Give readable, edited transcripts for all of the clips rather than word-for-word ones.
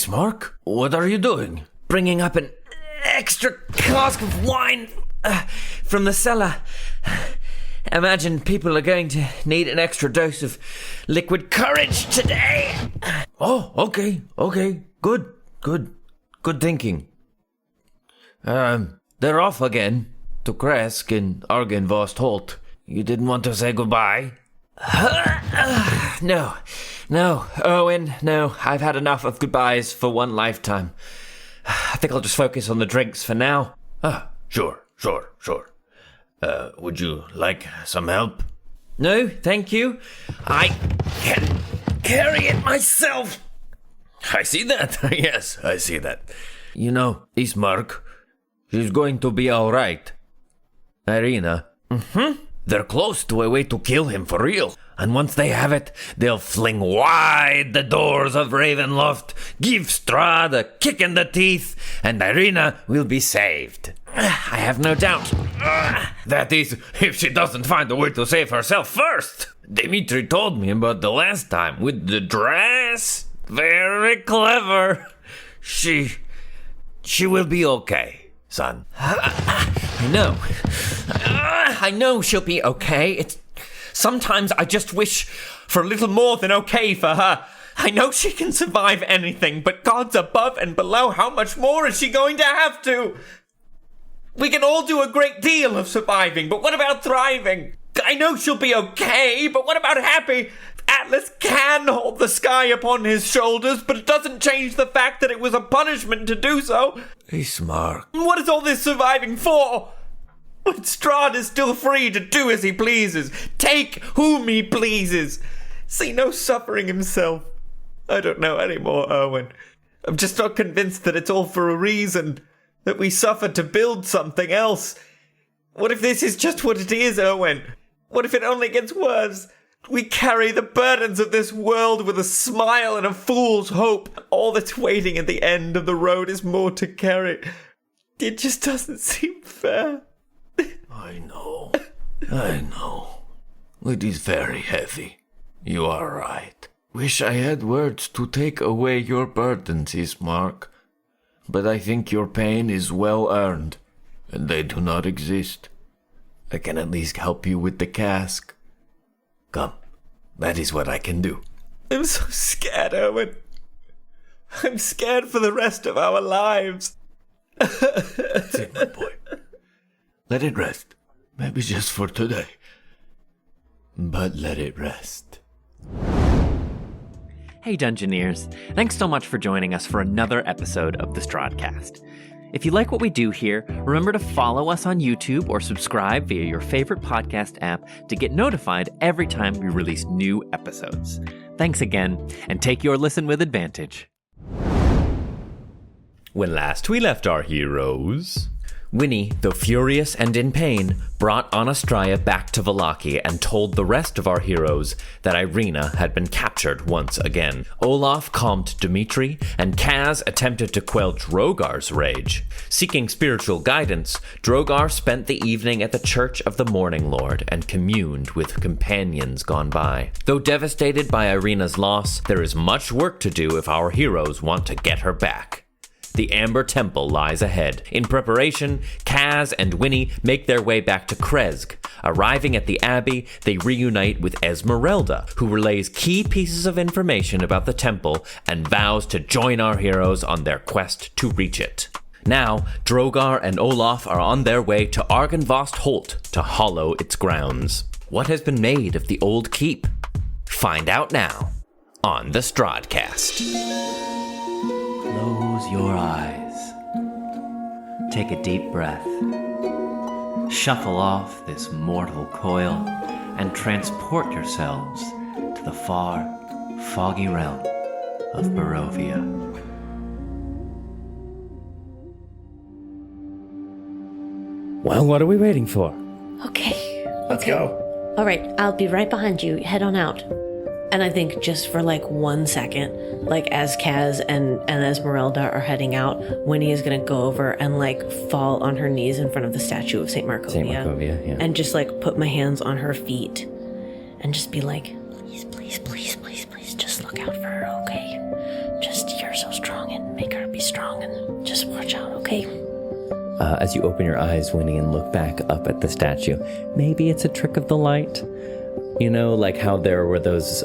Ismark, what are you doing? Bringing up an extra cask of wine from the cellar. Imagine people are going to need an extra dose of liquid courage today. Oh, okay. Good thinking. They're off again to Kresk in Argenvostholt. You didn't want to say goodbye? No, Owen, no. I've had enough of goodbyes for one lifetime. I think I'll just focus on the drinks for now. Sure. Would you like some help? No, thank you. I can carry it myself. I see that. Yes, I see that. You know, Ismark, she's going to be all right. Irina. Mm-hmm. They're close to a way to kill him for real. And once they have it, they'll fling wide the doors of Ravenloft, give Strahd a kick in the teeth, and Irina will be saved. I have no doubt. That is, if she doesn't find a way to save herself first. Dimitri told me about the last time with the dress. Very clever. She will be okay, son. I know she'll be okay. Sometimes I just wish for a little more than okay for her. I know she can survive anything, but God's above and below. How much more is she going to have to? We can all do a great deal of surviving, but what about thriving? I know she'll be okay, but what about happy? Atlas can hold the sky upon his shoulders, but it doesn't change the fact that it was a punishment to do so. Ismark. What is all this surviving for? When Strahd is still free to do as he pleases, take whom he pleases, see no suffering himself. I don't know anymore, Owen. I'm just not convinced that it's all for a reason, that we suffer to build something else. What if this is just what it is, Owen? What if it only gets worse? We carry the burdens of this world with a smile and a fool's hope. All that's waiting at the end of the road is more to carry. It just doesn't seem fair. I know. It is very heavy. You are right. Wish I had words to take away your burdens, Ismark. But I think your pain is well earned, and they do not exist. I can at least help you with the cask. Come, that is what I can do. I'm so scared, Owen. I'm scared for the rest of our lives. That's it, my boy. Let it rest. Maybe just for today. But let it rest. Hey Dungeoneers, thanks so much for joining us for another episode of the Strahdcast. If you like what we do here, remember to follow us on YouTube or subscribe via your favorite podcast app to get notified every time we release new episodes. Thanks again, and take your listen with advantage. When last we left our heroes, Winnie, though furious and in pain, brought Anastraya back to Vallaki and told the rest of our heroes that Irina had been captured once again. Olaf calmed Dimitri, and Kaz attempted to quell Drogar's rage. Seeking spiritual guidance, Drogar spent the evening at the Church of the Morning Lord and communed with companions gone by. Though devastated by Irina's loss, there is much work to do if our heroes want to get her back. The Amber Temple lies ahead. In preparation, Kaz and Winnie make their way back to Kresk. Arriving at the Abbey, they reunite with Esmeralda, who relays key pieces of information about the temple and vows to join our heroes on their quest to reach it. Now, Drogar and Olaf are on their way to Argenvostholt to hollow its grounds. What has been made of the old keep? Find out now on the Strahdcast. close your eyes. Take a deep breath. Shuffle off this mortal coil and transport yourselves to the far, foggy realm of Barovia. Well, what are we waiting for? Okay. Let's go. All right, I'll be right behind you. Head on out. And I think just for like 1 second, like as Kaz and Esmeralda are heading out, Winnie is going to go over and like fall on her knees in front of the statue of St. Markovia. St. Markovia, yeah. And just like put my hands on her feet and just be like, please, please, please, please, please, just look out for her, okay? Just, you're so strong make her be strong and just watch out, okay? As you open your eyes, Winnie, and look back up at the statue, maybe it's a trick of the light. You know, like how there were those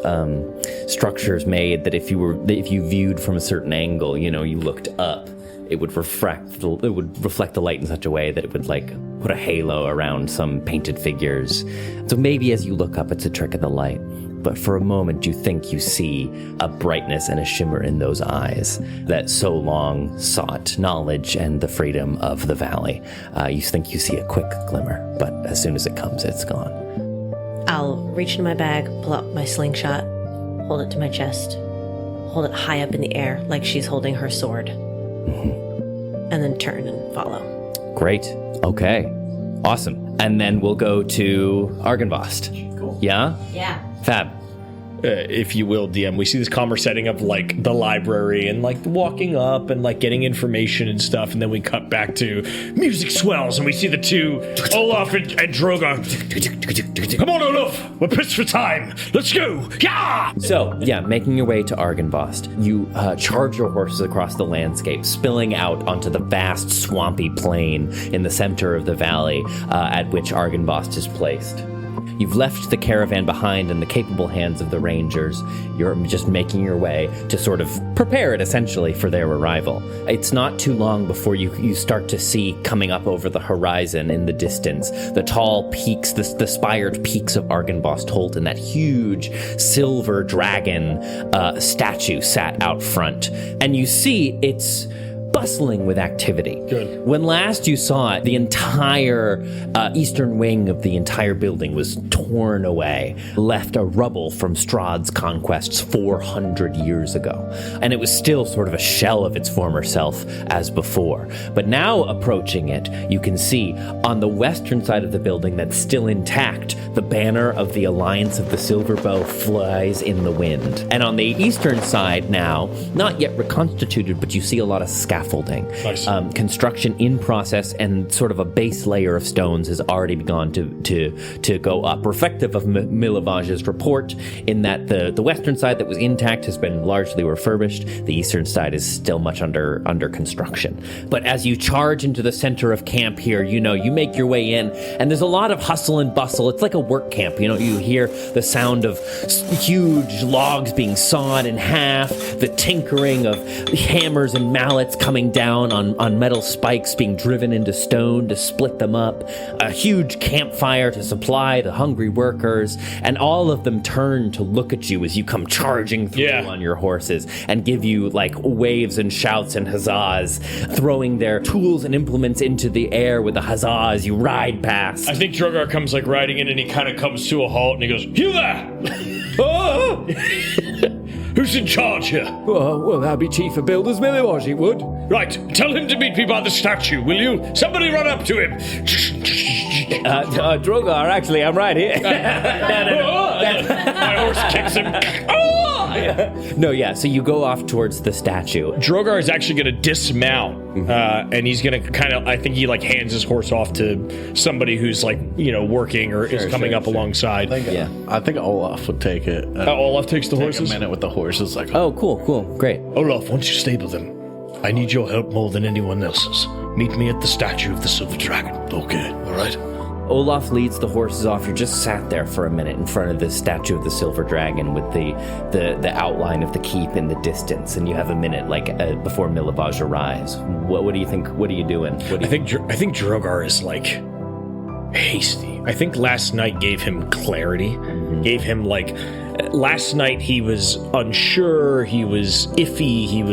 structures made that if you viewed from a certain angle, you know, you looked up, it would reflect the light in such a way that it would like put a halo around some painted figures. So maybe as you look up, it's a trick of the light. But for a moment, you think you see a brightness and a shimmer in those eyes that so long sought knowledge and the freedom of the valley. You think you see a quick glimmer, but as soon as it comes, it's gone. I'll reach into my bag, pull out my slingshot, hold it to my chest, hold it high up in the air like she's holding her sword, and then turn and follow. Great. Okay. Awesome. And then we'll go to Argenvostholt. Cool. Yeah? Yeah. Fab. If you will, DM, we see this calmer setting of like the library and like walking up and like getting information and stuff, and then we cut back to music swells and we see the two, Olaf and Drogar. Come on, Olaf, we're pressed for time. Let's go. Yeah. So, yeah, making your way to Argenvostholt, you charge your horses across the landscape, spilling out onto the vast swampy plain in the center of the valley at which Argenvostholt is placed. You've left the caravan behind in the capable hands of the rangers. You're just making your way to sort of prepare it, essentially, for their arrival. It's not too long before you start to see coming up over the horizon in the distance the tall peaks, the spired peaks of Argenvostholt, and that huge silver dragon statue sat out front. And you see it's bustling with activity. Good. When last you saw it, the entire eastern wing of the entire building was torn away, left a rubble from Strahd's conquests 400 years ago. And it was still sort of a shell of its former self as before. But now approaching it, you can see on the western side of the building that's still intact, the banner of the Alliance of the Silver Bow flies in the wind. And on the eastern side now, not yet reconstituted, but you see a lot of scaffolding. Nice. Construction in process, and sort of a base layer of stones has already begun to go up, reflective of Milivaj's report in that the western side that was intact has been largely refurbished. The eastern side is still much under construction. But as you charge into the center of camp here, you make your way in, and there's a lot of hustle and bustle. It's like a work camp. You hear the sound of huge logs being sawed in half, the tinkering of hammers and mallets coming down on metal spikes being driven into stone to split them up, a huge campfire to supply the hungry workers, and all of them turn to look at you as you come charging through on your horses and give you like waves and shouts and huzzas, throwing their tools and implements into the air with a huzzah as you ride past. I think Drogar comes like riding in and he kind of comes to a halt and he goes, "You there!" Oh! Who's in charge here? Well, that'd be Chief of Builders Milivaj, it would. Right, tell him to meet me by the statue, will you? Somebody run up to him. Drogar, actually, I'm right here. My horse kicks him. No, yeah, so you go off towards the statue. Drogar is actually going to dismount, and he's going to kind of, I think he like hands his horse off to somebody who's like, working or is coming up alongside. I think Olaf would take it. Olaf takes the Take horses? a minute with the horses. Like, Oh, cool, great. Olaf, once you stable them, I need your help more than anyone else's. Meet me at the statue of the Silver Dragon. okay, all right. Olaf leads the horses off. You're just sat there for a minute in front of the statue of the Silver Dragon with the outline of the keep in the distance, and you have a minute before Milivaj arrives. What do you think? What are you doing? I think Drogar is like hasty. I think last night gave him clarity. Gave him last night he was unsure, he was iffy, he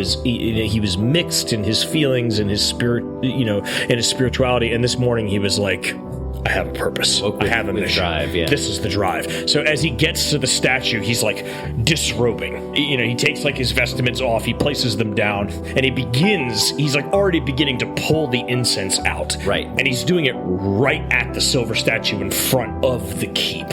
was mixed in his feelings and his spirit, in his spirituality, and this morning he was like, I have a purpose. I have a mission. Drive, yeah. This is the drive. So as he gets to the statue, he's like disrobing. He takes like his vestments off, he places them down, and he's like already beginning to pull the incense out. Right. And he's doing it right at the silver statue in front of the keep.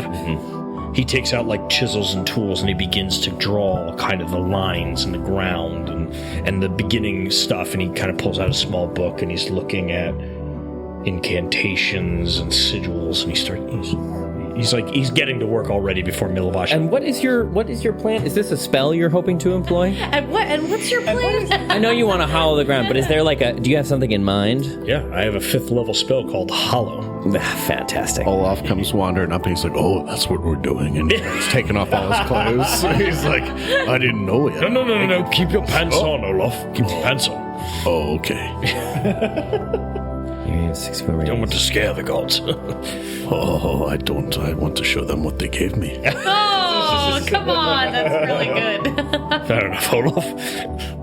He takes out like chisels and tools and he begins to draw kind of the lines in the ground and the beginning stuff, and he kind of pulls out a small book and he's looking at incantations and sigils, and he's getting to work already before Milivoj. And what is your plan? Is this a spell you're hoping to employ? And what's your plan? I know you want to hollow the ground, but is there do you have something in mind? Yeah, I have a 5th level spell called Hallow. Fantastic. Olaf comes wandering up and he's like, oh, that's what we're doing. And he's taking off all his clothes. He's like, I didn't know it. No. Keep your pants on, Olaf. Keep your pants on. Oh, okay. You have 6 foot Don't want to scare the gods. Oh, I don't. I want to show them what they gave me. Oh, come on. That's really good. Fair enough, Olaf.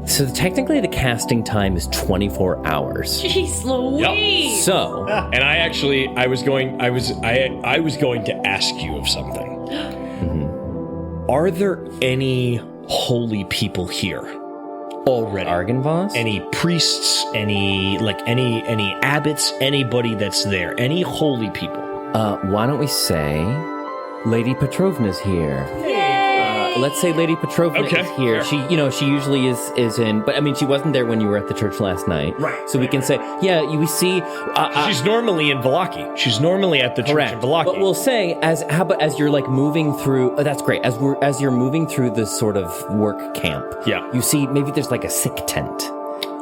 So technically the casting time is 24 hours. Jeez Louise. So, And I was going to ask you of something. Are there any holy people here already? Argenvostholt? Any priests, any abbots, anybody that's there, any holy people? Why don't we say Lady Petrovna's here? Let's say Lady Petrovna is here. Fair. She usually is in, but I mean, she wasn't there when you were at the church last night. Right. So we can say, we see. She's normally in Vallaki. She's normally at the church in Vallaki. But we'll say, as you're moving through, that's great. As you're moving through this sort of work camp, you see maybe there's a sick tent.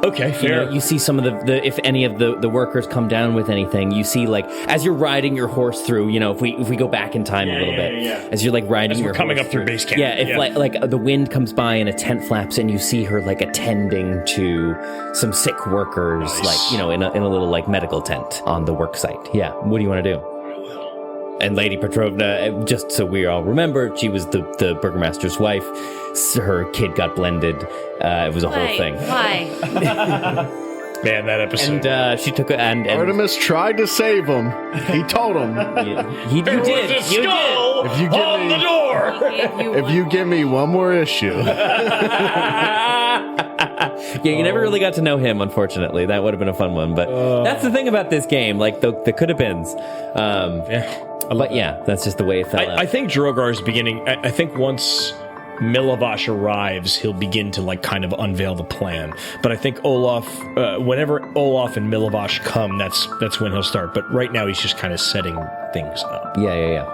Okay, fair. You see some of the if any of the workers come down with anything, you see as you're riding your horse through, if we go back in time a little bit, as you're riding your horse coming up through base camp. Yeah, if the wind comes by and a tent flaps and you see her attending to some sick workers, nice. in a little medical tent on the work site. Yeah, what do you want to do? And Lady Petrovna, just so we all remember, she was the burgomaster's wife. Her kid got blended. It was a whole thing. Why? Man, that episode. And she took and Artemis tried to save him. He told him. You did. If you give on the door. If you give me one more issue. Yeah, you never really got to know him, unfortunately. That would have been a fun one. But that's the thing about this game, the could-have-beens. But yeah, that's just the way it fell out. I think Drogar is beginning. I think once Milivoj arrives, he'll begin to kind of unveil the plan. But I think Olaf, whenever Olaf and Milivoj come, that's when he'll start. But right now he's just kind of setting things up. Yeah.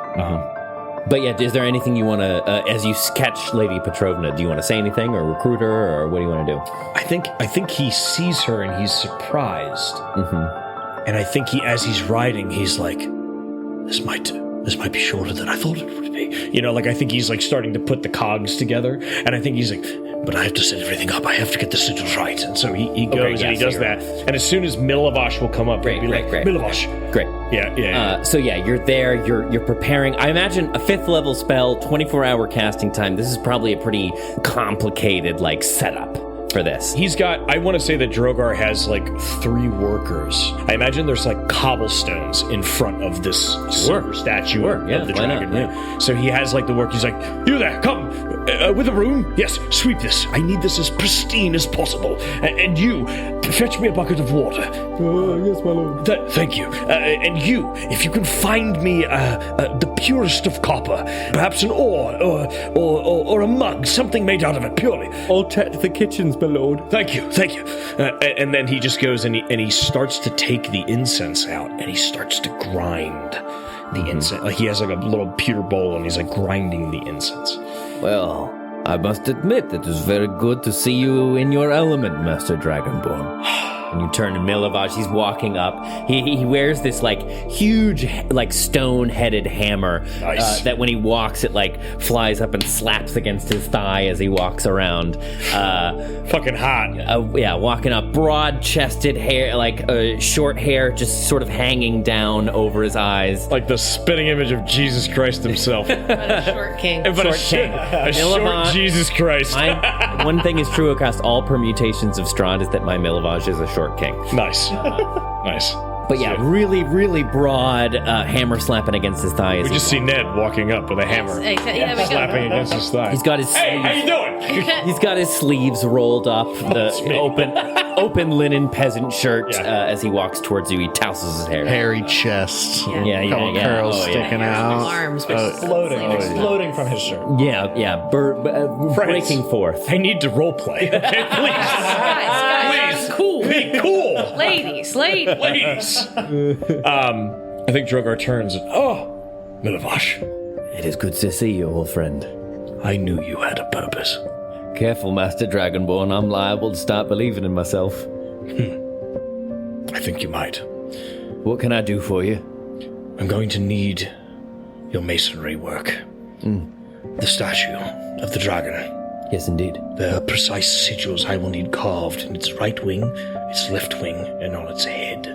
But yeah, is there anything you want to, as you catch Lady Petrovna, do you want to say anything or recruit her, or what do you want to do? I think he sees her and he's surprised. Mm-hmm. And I think as he's riding, he's like, this might be shorter than I thought it would be. I think he's starting to put the cogs together. And I think he's like, but I have to set everything up. I have to get the sigils right. And so he goes and he does that. And as soon as Milivoj will come up, great. Milivoj. Great. Yeah. So you're there, you're preparing. I imagine a 5th level spell, 24-hour casting time. This is probably a pretty complicated setup for this. I want to say that Drogar has 3 workers. I imagine there's cobblestones in front of this silver statue of the dragon. Not? So he has the work. He's like, you there, come with a broom. Yes, sweep this. I need this as pristine as possible. And you, fetch me a bucket of water. Yes, my lord. Thank you. And you, if you can find me the purest of copper, perhaps an ore or a mug, something made out of it purely. I'll chat to the kitchens, my lord. Thank you. And then he just goes and he starts to take the incense out and he starts to grind the incense. He has a little pewter bowl and he's grinding the incense. Well, I must admit it was very good to see you in your element, Master Dragonborn. And you turn to Milivoj, he's walking up. He wears this huge stone-headed hammer. Nice. That when he walks, it flies up and slaps against his thigh as he walks around. Fucking hot. Walking up, broad-chested hair, short hair, just sort of hanging down over his eyes. Like the spitting image of Jesus Christ himself. But a short king. But a short Jesus Christ. One thing is true across all permutations of Strahd is that my Milivoj is a short king. Nice. Nice. But yeah, really, really broad hammer slapping against his thigh. We just see Ned walking up with a hammer, slapping against his thigh. He's got his Hey, how you doing? He's got his sleeves rolled up, the open linen peasant shirt. As he walks towards you, he touses his hair. Hairy chest. Yeah. Couple curls sticking out. Arms Exploding from his shirt. Breaking forth. I need to roleplay. Okay, please. Guys, cool. Be cool. Ladies. I think Drogar turns and, Milavash, It is good to see you, old friend. I knew you had a purpose. Careful, Master Dragonborn. I'm liable to start believing in myself. I think you might. What can I do for you? I'm going to need your masonry work. The statue of the dragon. Yes, indeed. There are precise sigils I will need carved in its right wing, its left wing, and on its head.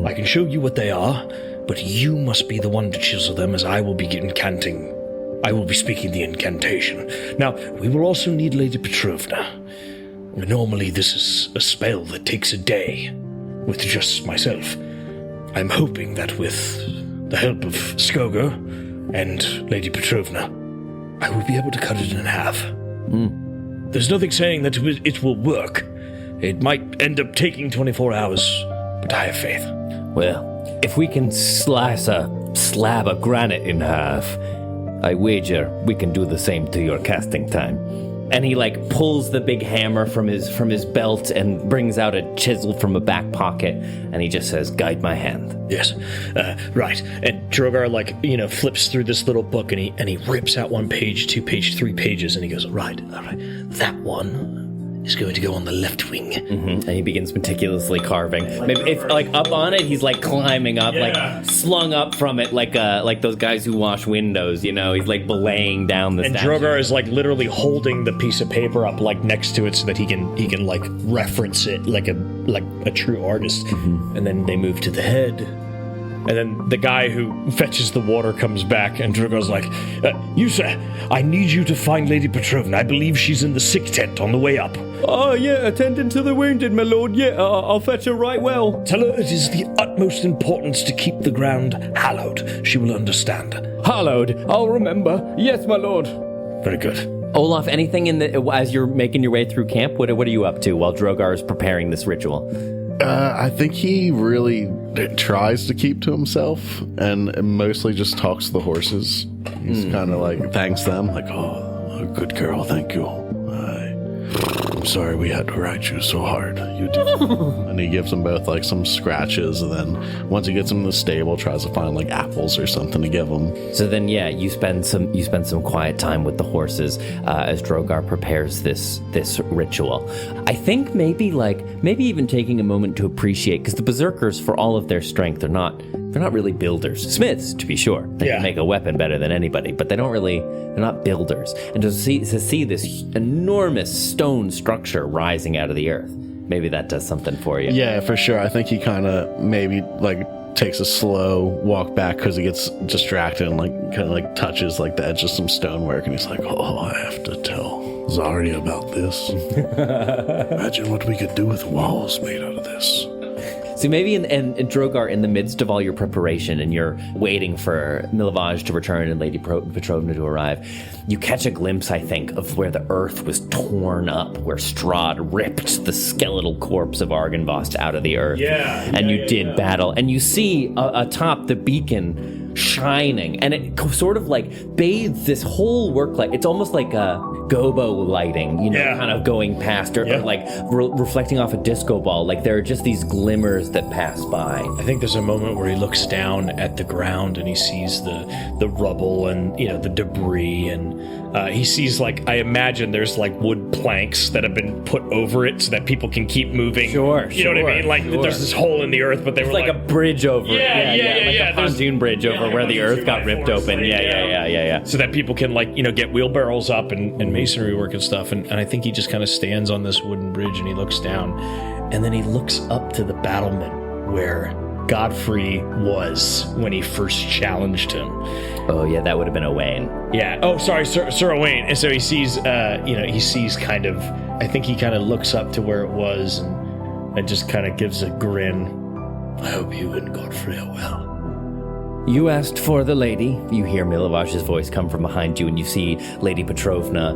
I can show you what they are, but you must be the one to chisel them, as I will be incanting. I will be speaking the incantation. Now, we will also need Lady Petrovna. Normally this is a spell that takes a day, with just myself. I'm hoping that with the help of Skogr and Lady Petrovna, I will be able to cut it in half. There's nothing saying that it will work. It might end up taking 24 hours, but I have faith. Well, if we can slice a slab of granite in half, I wager we can do the same to your casting time. And he like pulls the big hammer from his belt and brings out a chisel from a back pocket, and he just says, "Guide my hand." Yes, right. And Drogar, flips through this little book, and he rips out 1 page, 2 page, 3 pages, and he goes, all right, that one is going to go on the left wing. Mm-hmm. And he begins meticulously carving. Maybe if up on it, he's like climbing up, slung up from it, like those guys who wash windows. He's like belaying down the. And statue. Drogar is literally holding the piece of paper up next to it so that he can reference it like a true artist. Mm-hmm. And then they move to the head. And then the guy who fetches the water comes back, and Drogar's like, you, sir, I need you to find Lady Petrovna. I believe she's in the sick tent on the way up. Oh, yeah, attending to the wounded, my lord. Yeah, I'll fetch her right well. Tell her it is the utmost importance to keep the ground hallowed. She will understand. Hallowed, I'll remember. Yes, my lord. Very good. Olaf, anything as you're making your way through camp? What are you up to while Drogar is preparing this ritual? I think he really tries to keep to himself and mostly just talks to the horses. He's kind of thanks them, oh, good girl, thank you. I'm sorry we had to ride you so hard. You did. And he gives them both some scratches, and then once he gets them in the stable, tries to find apples or something to give them. So then, you spend some quiet time with the horses as Drogar prepares this ritual. I think maybe even taking a moment to appreciate, because the berserkers, for all of their strength, they're not really builders. Smiths, to be sure. They can make a weapon better than anybody, but they're not builders. And to see this enormous stone structure rising out of the earth, maybe that does something for you. Yeah, for sure. I think he kind of maybe takes a slow walk back because he gets distracted and touches the edge of some stonework, and he's like, oh, I have to tell Zarya about this. Imagine what we could do with walls made out of this. So maybe in Drogar, in the midst of all your preparation and you're waiting for Milavage to return and Lady Petrovna to arrive, you catch a glimpse, I think, of where the earth was torn up, where Strahd ripped the skeletal corpse of Argenvostholt out of the earth. And you did battle. And you see atop the beacon shining, and it sort of bathes this whole work. It's almost like a gobo lighting, kind of going past, or reflecting off a disco ball. There are just these glimmers that pass by. I think there's a moment where he looks down at the ground and he sees the rubble and the debris, and he sees I imagine there's wood planks that have been put over it so that people can keep moving. Sure, you know what I mean? There's this hole in the earth, but they were a bridge over it. Yeah, a pontoon bridge over where the earth got ripped open. Yeah. So that people can get wheelbarrows up and masonry work and stuff. And I think he just kind of stands on this wooden bridge and he looks down, and then he looks up to the battlement where Godfrey was when he first challenged him. Oh yeah, that would have been Owain. Yeah. Oh, sorry, Sir Owain. And so he sees, I think he kind of looks up to where it was and just kind of gives a grin. I hope you and Godfrey are well. You asked for the lady. You hear Milavash's voice come from behind you, and you see Lady Petrovna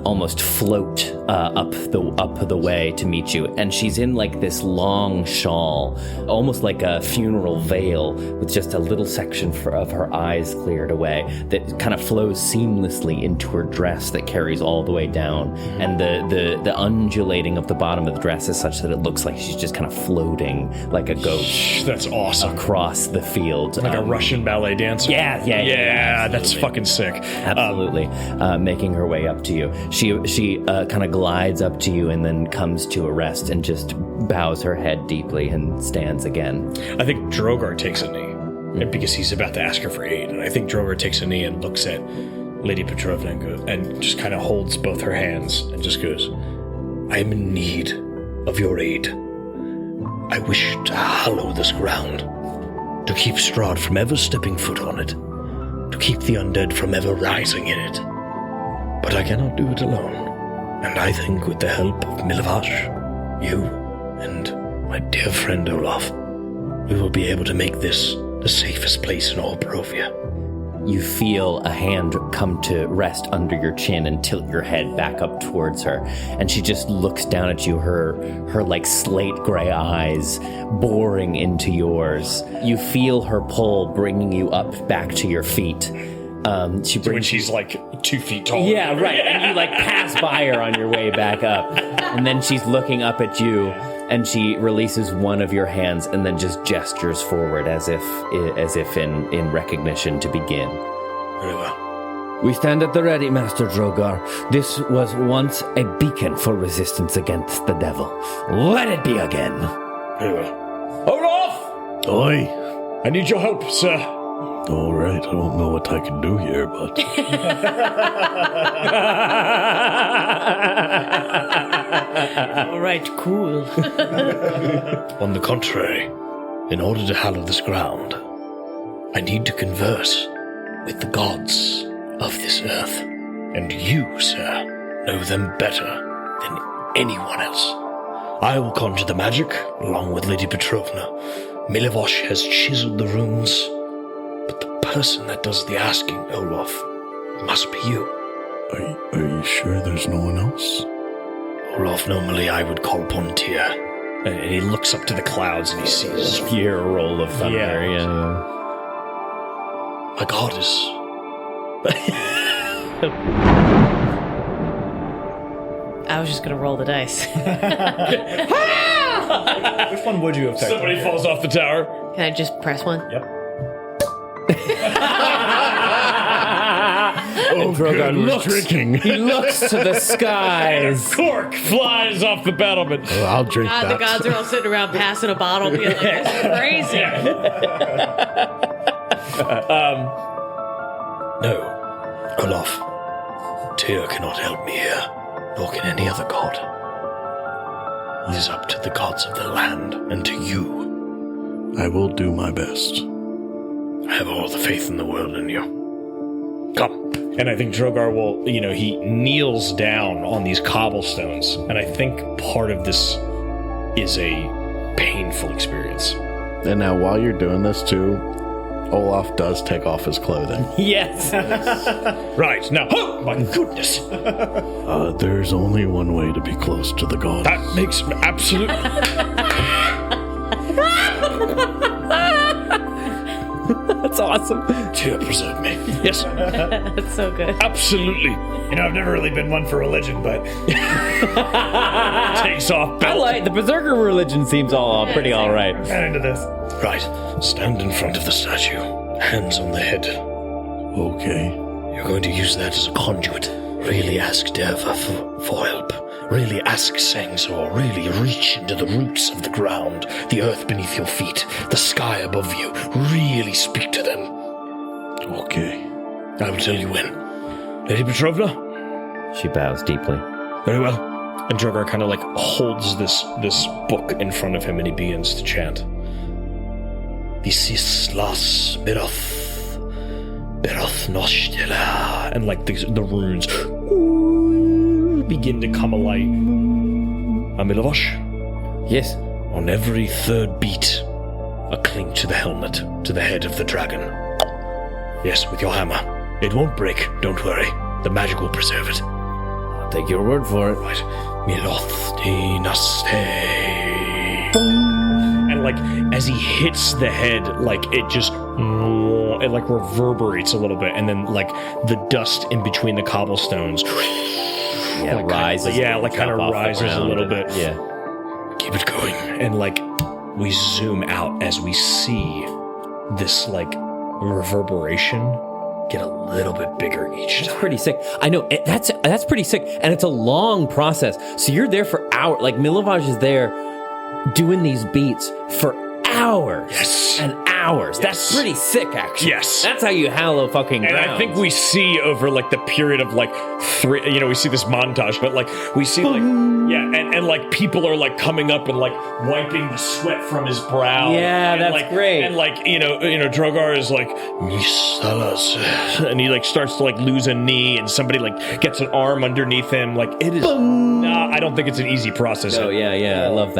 almost float up the way to meet you, and she's in this long shawl, almost like a funeral veil, with just a little section of her eyes cleared away that kind of flows seamlessly into her dress that carries all the way down, and the undulating of the bottom of the dress is such that it looks like she's just kind of floating like a ghost. That's awesome. Across the field. Okay. Like a Russian ballet dancer? Yeah, that's fucking sick. Absolutely. Making her way up to you. She kind of glides up to you and then comes to a rest and just bows her head deeply and stands again. I think Drogar takes a knee because he's about to ask her for aid. And I think Drogar takes a knee and looks at Lady Petrovna and just kind of holds both her hands and just goes, I am in need of your aid. I wish to hallow this ground, to keep Strahd from ever stepping foot on it, to keep the undead from ever rising in it. But I cannot do it alone. And I think with the help of Milvash, you, and my dear friend Olaf, we will be able to make this the safest place in all Barovia. You feel a hand come to rest under your chin and tilt your head back up towards her. And she just looks down at you, her like slate gray eyes boring into yours. You feel her pull bringing you up back to your feet. When she's like 2 feet tall. Yeah, right. And you like pass by her on your way back up. And then she's looking up at you and she releases one of your hands and then just gestures forward as if in recognition to begin. Very well. We stand at the ready, Master Drogar. This was once a beacon for resistance against the devil. Let it be again. Very well. Olaf! Oi! I need your help, sir. All right, I don't know what I can do here, but... All right, cool. On the contrary, in order to hallow this ground, I need to converse with the gods of this earth. And you, sir, know them better than anyone else. I will conjure the magic, along with Lady Petrovna. Milivosh has chiseled the runes, but the person that does the asking, Olaf, must be you. Are you sure there's no one else? Olaf, normally I would call upon Tyr. And he looks up to the clouds and he sees Hear a roll of thunder. Yeah. my goddess. I was just gonna roll the dice. Which one would you have taken? Somebody falls off the tower. Can I just press one? Yep. Drogar looks- drinking. He looks to the skies. Cork flies off the battlement. Well, I'll drink God, that. the gods are all sitting around passing a bottle, being like, "This is crazy." No, Olaf. Tyr cannot help me here, nor can any other god. It is up to the gods of the land and to you. I will do my best. I have all the faith in the world in you. Come. And I think Drogar will, he kneels down on these cobblestones. And I think part of this is a painful experience. And now, while you're doing this too, Olaf does take off his clothing. Yes. Right, now, oh my goodness. There's only one way to be close to the gods. That makes absolute... That's awesome. Tyr, preserve me. Yes, That's so good. absolutely. I've never really been one for religion, but Takes off I belt. like the Berserker religion seems pretty all right. kind into this. Right, stand in front of the statue. Hands on the head. Okay. You're going to use that as a conduit. Really ask Deva for help. Really ask Sangzor. Really reach into the roots of the ground, the earth beneath your feet, the sky above you. Really speak to them. Okay. I will tell you when. Lady Petrovna? She bows deeply. Very well. And Drogar kind of holds this book in front of him and he begins to chant. Visislas Beroth Nostela. And the runes begin to come alight. Amilovosh, Yes. on every third beat, a clink to the helmet, to the head of the dragon. Yes, with your hammer. It won't break, don't worry. The magic will preserve it. I'll take your word for it. Right. Miloth Dinaste. And as he hits the head, it just reverberates a little bit, and then the dust in between the cobblestones Rises. kind of rises a little bit. Yeah. Keep it going. And we zoom out as we see this reverberation get a little bit bigger each time. That's pretty sick. I know, that's pretty sick, and it's a long process. So you're there for hours. Like, Milovaj is there doing these beats for hours. Yes. And hours. Yes. That's pretty sick, actually. Yes. That's how you hallow fucking And grounds. I think we see over, like, the period of, like, 3, we see this montage, but, like, we see, like, and like, people are, like, coming up and, like, wiping the sweat from his brow. Yeah, and, that's like, great. And, like, Drogar is like, and he, like, starts to, like, lose a knee, and somebody, like, gets an arm underneath him. Like, it is, I don't think it's an easy process. Oh, yeah, I love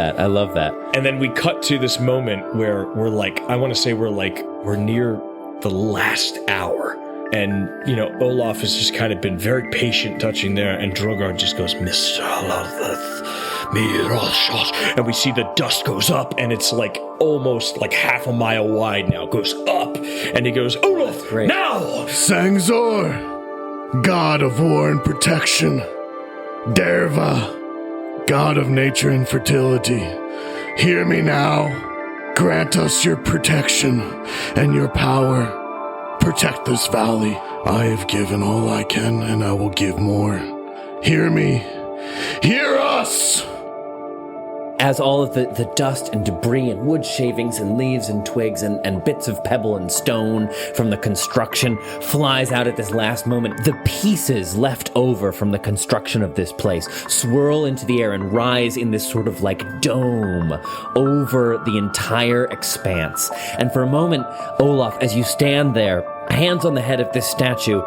that. And then we cut to this moment where we're like, I want to say we're near the last hour. And, Olaf has just kind of been very patient touching there. And Drogar just goes, Mr. Mirashot. And we see the dust goes up, and it's like almost like half a mile wide now. It goes up. And he goes, Olaf, now! Sangzor, god of war and protection. Derva, god of nature and fertility. Hear me now. Grant us your protection and your power. Protect this valley. I have given all I can, and I will give more. Hear me. Hear us! As all of the dust and debris and wood shavings and leaves and twigs and bits of pebble and stone from the construction flies out at this last moment, the pieces left over from the construction of this place swirl into the air and rise in this sort of like dome over the entire expanse. And for a moment, Olaf, as you stand there, hands on the head of this statue,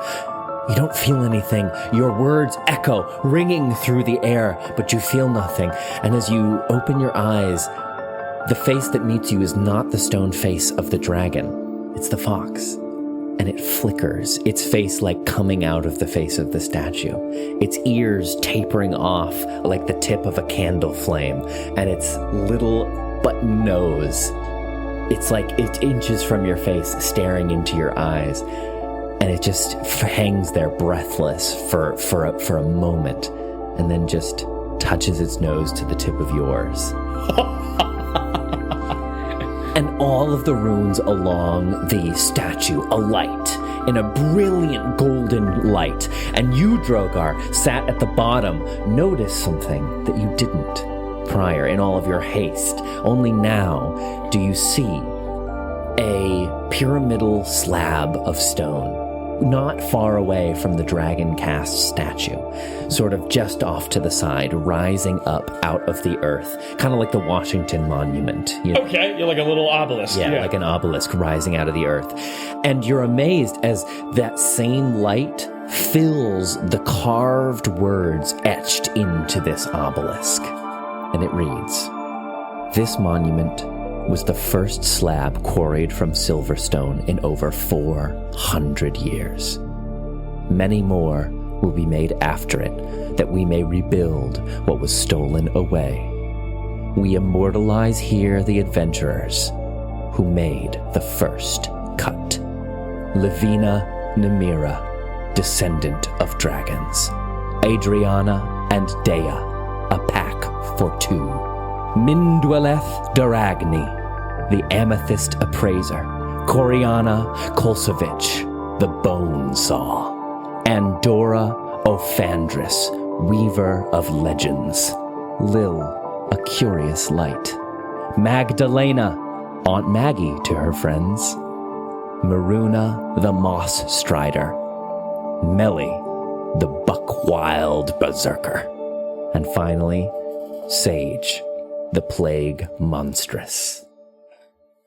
you don't feel anything. Your words echo, ringing through the air, but you feel nothing. And as you open your eyes, the face that meets you is not the stone face of the dragon. It's the fox. And it flickers, its face like coming out of the face of the statue. Its ears tapering off like the tip of a candle flame. And its little button nose, it's like it inches from your face, staring into your eyes. And it just hangs there breathless for a moment, and then just touches its nose to the tip of yours. And all of the runes along the statue alight in a brilliant golden light. And you, Drogar, sat at the bottom, noticed something that you didn't prior in all of your haste. Only now do you see a pyramidal slab of stone, not far away from the dragon cast statue, sort of just off to the side, rising up out of the earth, kind of like the Washington Monument. Okay, you're like a little obelisk. Yeah, like an obelisk rising out of the earth. And you're amazed as that same light fills the carved words etched into this obelisk. And it reads, "This monument was the first slab quarried from silverstone in over 400 years. Many more will be made after it, that we may rebuild what was stolen away. We immortalize here the adventurers who made the first cut. Levina Nemira, descendant of dragons. Adriana and Dea, a pack for 2. Mindweleth Daragni, the amethyst appraiser. Coriana Kolsevich, the bone saw. And Dora Ophandris, weaver of legends. Lil, a curious light. Magdalena, Aunt Maggie to her friends. Maruna, the moss strider. Melly, the buck-wild berserker. And finally, Sage, the plague monstrous."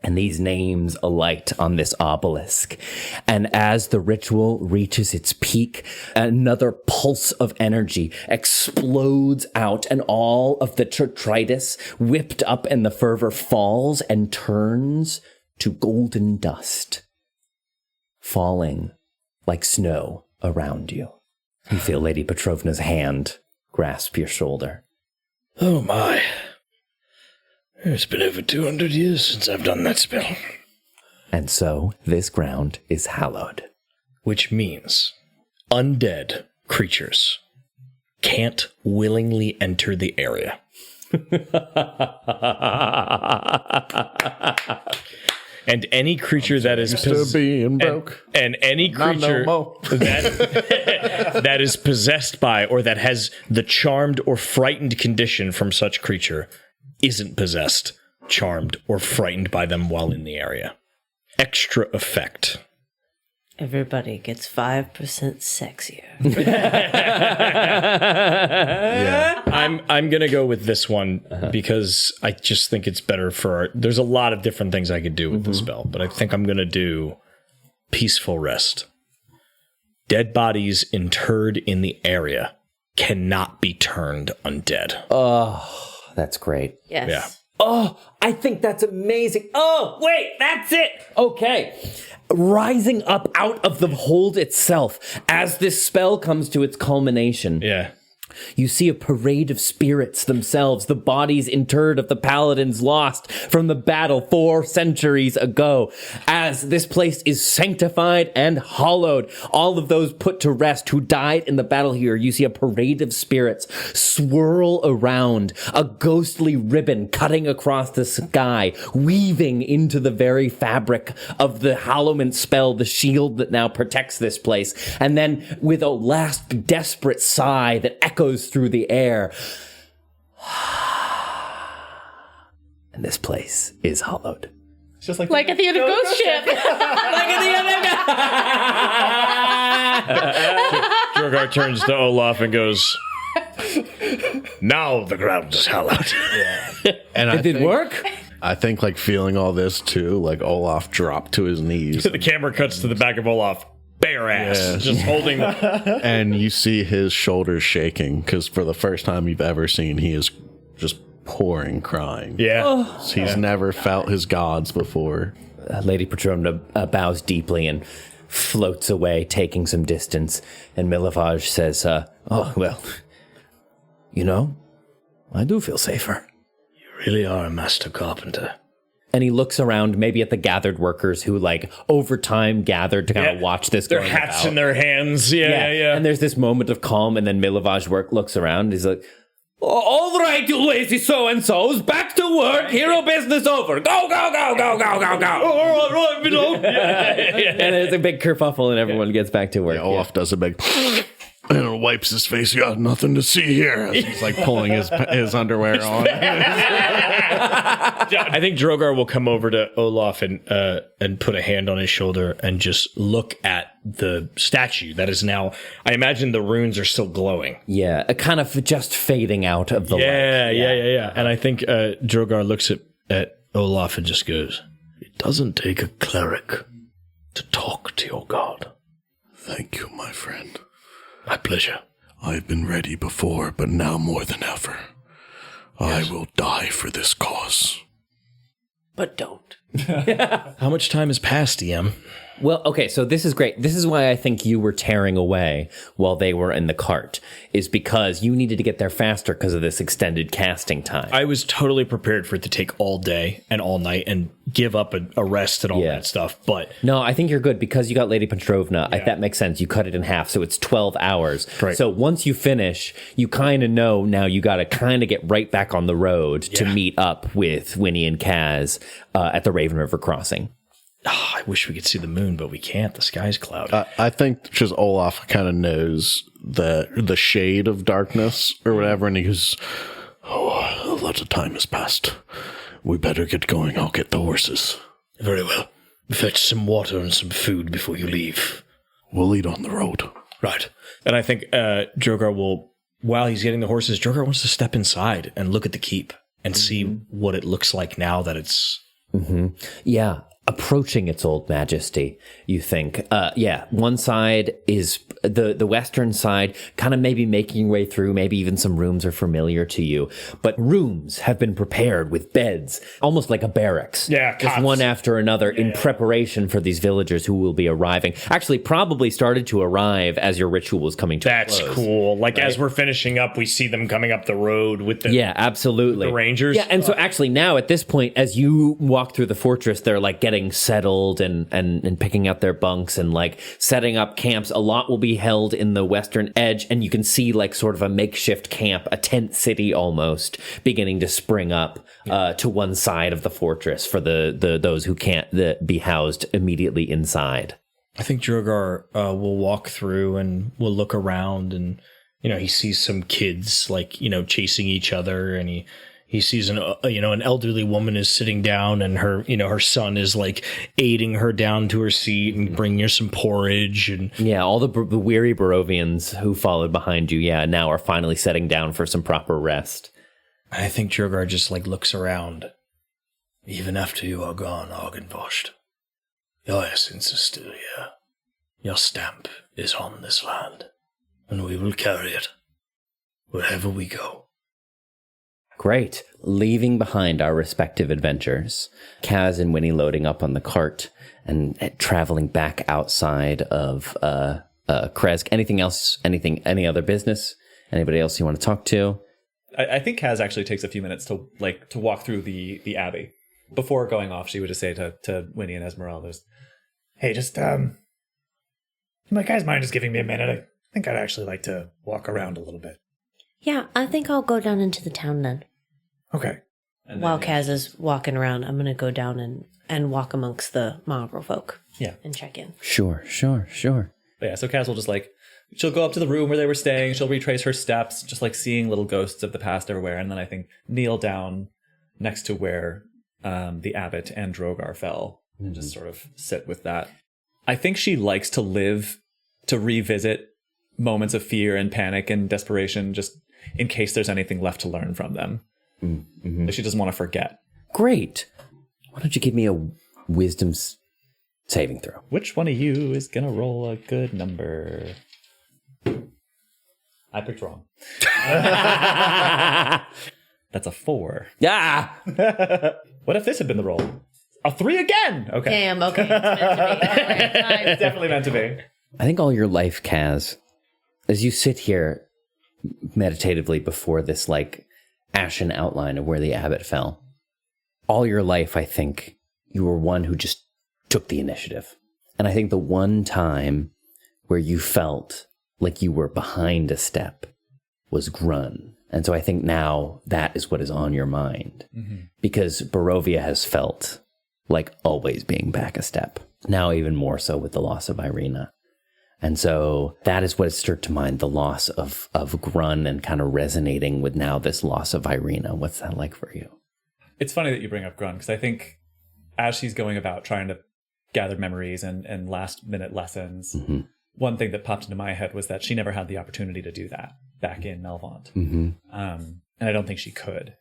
And these names alight on this obelisk. And as the ritual reaches its peak, another pulse of energy explodes out, and all of the detritus whipped up in the fervor falls and turns to golden dust, falling like snow around you. You feel Lady Petrovna's hand grasp your shoulder. Oh my. It's been over 200 years since I've done that spell. And so this ground is hallowed. Which means undead creatures can't willingly enter the area. And any creature that is being broke. And any creature that is possessed by or that has the charmed or frightened condition from such creature isn't possessed, charmed, or frightened by them while in the area. Extra effect. Everybody gets 5% sexier. Yeah. I'm gonna go with this one because I just think it's better for there's a lot of different things I could do with the spell, but I think I'm gonna do Peaceful Rest. Dead bodies interred in the area cannot be turned undead. Oh, that's great. Yes. Yeah. Oh, I think that's amazing. Oh, wait, that's it. Okay. Rising up out of the hold itself as this spell comes to its culmination. Yeah. You see a parade of spirits themselves, the bodies interred of the paladins lost from the battle 4 centuries ago. As this place is sanctified and hallowed, all of those put to rest who died in the battle here, you see a parade of spirits swirl around, a ghostly ribbon cutting across the sky, weaving into the very fabric of the hallowment spell, the shield that now protects this place. And then with a last desperate sigh that echoes through the air. And this place is hollowed. It's just like Like at the end of Ghost Ship. Drogar turns to Olaf and goes, now the ground is hallowed. And It did work? I think like feeling all this too, like Olaf dropped to his knees. The camera cuts to the back of Olaf. Bare ass, just holding the... And you see his shoulders shaking because for the first time you've ever seen, he is just pouring crying. Yeah. He's never felt his gods before. Lady Petrovna bows deeply and floats away, taking some distance. And Milavage says, oh, well, you know, I do feel safer. You really are a master carpenter. And he looks around, maybe at the gathered workers who, like, over time gathered to kind of watch this. Their going hats about. in their hands. Yeah. And there's this moment of calm, and then Milavage looks around. He's like, all right, you lazy so-and-sos, back to work. Hero business over. Go, go, go, go, go, go, go. All right, you know. And there's a big kerfuffle, and everyone gets back to work. Yeah, Olaf does a big... and wipes his face. You got nothing to see here. As he's like pulling his underwear on. I think Drogar will come over to Olaf and put a hand on his shoulder and just look at the statue that is now. I imagine the runes are still glowing. Yeah, a kind of just fading out of the light. Yeah. And I think Drogar looks at Olaf and just goes, "It doesn't take a cleric to talk to your god." Thank you, my friend. My pleasure. I've been ready before, but now more than ever. I will die for this cause. But don't. How much time has passed, DM? Well, okay, so this is great. This is why I think you were tearing away while they were in the cart, is because you needed to get there faster because of this extended casting time. I was totally prepared for it to take all day and all night and give up a rest and all that stuff, but... No, I think you're good because you got Lady Petrovna. That makes sense. You cut it in half, so it's 12 hours. Right. So once you finish, you kind of know now you got to kind of get right back on the road to meet up with Winnie and Kaz at the Raven River crossing. Oh, I wish we could see the moon, but we can't. The sky's cloudy. I think just Olaf kind of knows the shade of darkness or whatever, and he goes, "Oh, a lot of time has passed. We better get going. I'll get the horses." Very well. Fetch some water and some food before you leave. We'll eat on the road. Right. And I think Drogar will, while he's getting the horses, Drogar wants to step inside and look at the keep and see what it looks like now that it's... Yeah. Approaching its old majesty, you think. One side is the western side, kind of maybe making your way through, maybe even some rooms are familiar to you. But rooms have been prepared with beds, almost like a barracks. Yeah, just cots. one after another in preparation for these villagers who will be arriving. Actually, probably started to arrive as your ritual was coming to a That's close. cool. Like, as we're finishing up, we see them coming up the road with the... Yeah, absolutely. The Rangers. Yeah, and so actually now at this point, as you walk through the fortress, they're like getting getting settled and picking out their bunks and like setting up camps. A lot will be held in the western edge, and you can see like sort of a makeshift camp, a tent city almost, beginning to spring up to one side of the fortress for the those who can't be housed immediately inside. I think Drogar will walk through and will look around, and he sees some kids like chasing each other, and he sees an elderly woman is sitting down, and her son is like aiding her down to her seat and bringing her some porridge, and all the weary Barovians who followed behind you, now are finally setting down for some proper rest. I think Drogar just like looks around. Even after you are gone, Argenvostholt, your essence is still here. Your stamp is on this land, and we will carry it wherever we go. Great. Leaving behind our respective adventures, Kaz and Winnie loading up on the cart and traveling back outside of Kresk. Anything else? Any other business? Anybody else you want to talk to? I think Kaz actually takes a few minutes to walk through the abbey. Before going off, she would just say to Winnie and Esmeralda, "Hey, just my guy's mind is giving me a minute. I think I'd actually like to walk around a little bit." Yeah, I think I'll go down into the town then. Okay. While Kaz is walking around, I'm going to go down and walk amongst the mongrel folk. Yeah. And check in. Sure. But yeah, so Kaz will just she'll go up to the room where they were staying. She'll retrace her steps, just like seeing little ghosts of the past everywhere. And then I think kneel down next to where the abbot and Drogar fell and just sort of sit with that. I think she likes to revisit moments of fear and panic and desperation, just in case there's anything left to learn from them. Mm-hmm. But she doesn't want to forget. Great. Why don't you give me a wisdom saving throw? Which one of you is going to roll a good number? I picked wrong. That's a 4. Yeah. What if this had been the roll? A 3 again. Okay. Damn, okay. It's meant to be. It's definitely meant to be. I think all your life, Kaz, as you sit here meditatively before this like ashen outline of where the abbot fell, all your life, I think you were one who just took the initiative. And I think the one time where you felt like you were behind a step was Grun. And so I think now that is what is on your mind. Mm-hmm. Because Barovia has felt like always being back a step. Now even more so with the loss of Irina. And so that is what has stirred to mind, the loss of Grun and kind of resonating with now this loss of Irina. What's that like for you? It's funny that you bring up Grun, because I think as she's going about trying to gather memories and last minute lessons, mm-hmm. one thing that popped into my head was that she never had the opportunity to do that back in Melvant. Mm-hmm. And I don't think she could.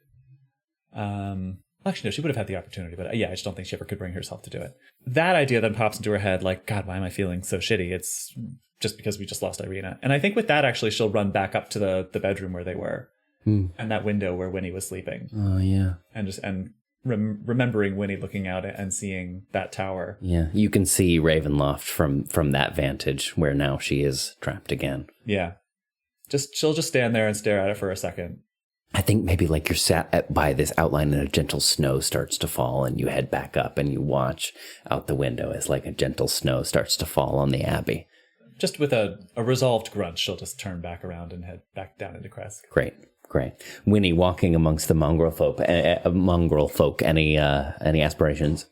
Actually, no, she would have had the opportunity, but I just don't think she ever could bring herself to do it. That idea then pops into her head, like, God, why am I feeling so shitty? It's just because we just lost Irina. And I think with that, actually, she'll run back up to the bedroom where they were, and that window where Winnie was sleeping. Oh, yeah. And remembering Winnie looking out and seeing that tower. Yeah, you can see Ravenloft from that vantage where now she is trapped again. Yeah. She'll just stand there and stare at it for a second. I think maybe like you're sat by this outline and a gentle snow starts to fall and you head back up and you watch out the window as like a gentle snow starts to fall on the abbey. Just with a resolved grunt, she'll just turn back around and head back down into Kresk. Great. Winnie, walking amongst the mongrel folk, any aspirations?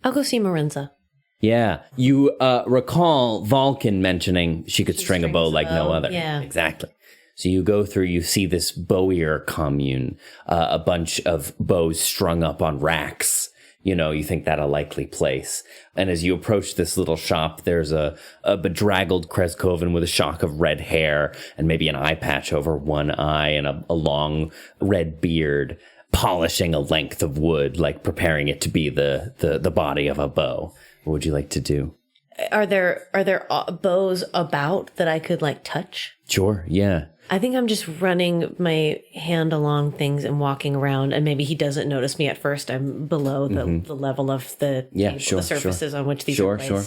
I'll go see Marenza. Yeah. You recall Vulcan mentioning she could string a bow like no other. Yeah. Exactly. So you go through, you see this bowier commune, a bunch of bows strung up on racks. You think that a likely place. And as you approach this little shop, there's a bedraggled Kreskovan with a shock of red hair and maybe an eye patch over one eye and a long red beard, polishing a length of wood, like preparing it to be the body of a bow. What would you like to do? Are there bows about that I could like touch? Sure, yeah. I think I'm just running my hand along things and walking around, and maybe he doesn't notice me at first. I'm below the level of the surfaces on which these are placed. Sure.